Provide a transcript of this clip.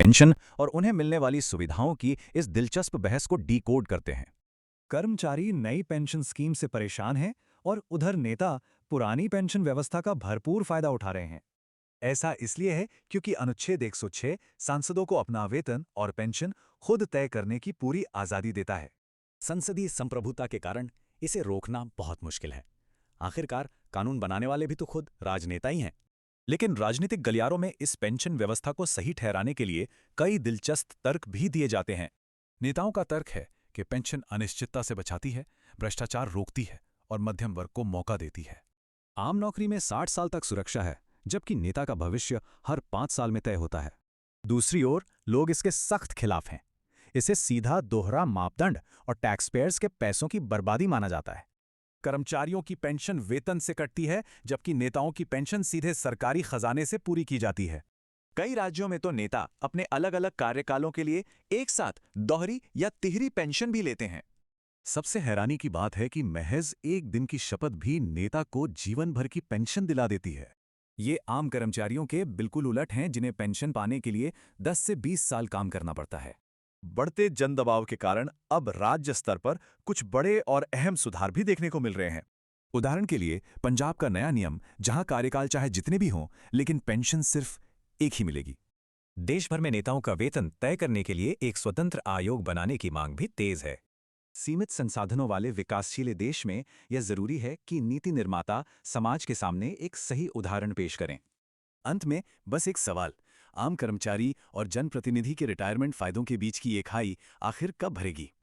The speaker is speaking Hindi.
पेंशन और उन्हें मिलने वाली सुविधाओं की इस दिलचस्प बहस को डीकोड करते हैं। कर्मचारी नई पेंशन स्कीम से परेशान हैं और उधर नेता पुरानी पेंशन व्यवस्था का भरपूर फायदा उठा रहे हैं। ऐसा इसलिए है क्योंकि अनुच्छेद 106 सांसदों को अपना वेतन और पेंशन खुद तय करने की पूरी आजादी देता है। संसदीय संप्रभुता के कारण इसे रोकना बहुत मुश्किल है। आखिरकार कानून बनाने वाले भी तो खुद राजनेता ही हैं। लेकिन राजनीतिक गलियारों में इस पेंशन व्यवस्था को सही ठहराने के लिए कई दिलचस्प तर्क भी दिए जाते हैं। नेताओं का तर्क है कि पेंशन अनिश्चितता से बचाती है, भ्रष्टाचार रोकती है और मध्यम वर्ग को मौका देती है। आम नौकरी में 60 साल तक सुरक्षा है, जबकि नेता का भविष्य हर 5 साल में तय होता है। दूसरी ओर लोग इसके सख्त खिलाफ हैं। इसे सीधा दोहरा मापदंड और टैक्सपेयर्स के पैसों की बर्बादी माना जाता है। कर्मचारियों की पेंशन वेतन से कटती है, जबकि नेताओं की पेंशन सीधे सरकारी खजाने से पूरी की जाती है। कई राज्यों में तो नेता अपने अलग अलग कार्यकालों के लिए एक साथ दोहरी या तिहरी पेंशन भी लेते हैं। सबसे हैरानी की बात है कि महज एक दिन की शपथ भी नेता को जीवन भर की पेंशन दिला देती है। ये आम कर्मचारियों के बिल्कुल उलट हैं, जिन्हें पेंशन पाने के लिए 10 से 20 साल काम करना पड़ता है। बढ़ते जन दबाव के कारण अब राज्य स्तर पर कुछ बड़े और अहम सुधार भी देखने को मिल रहे हैं। उदाहरण के लिए पंजाब का नया नियम, जहां कार्यकाल चाहे जितने भी हों, लेकिन पेंशन सिर्फ एक ही मिलेगी। देश भर में नेताओं का वेतन तय करने के लिए एक स्वतंत्र आयोग बनाने की मांग भी तेज है। सीमित संसाधनों वाले विकासशील देश में यह जरूरी है कि नीति निर्माता समाज के सामने एक सही उदाहरण पेश करें। अंत में बस एक सवाल, आम कर्मचारी और जनप्रतिनिधि के रिटायरमेंट फायदों के बीच की ये खाई आखिर कब भरेगी?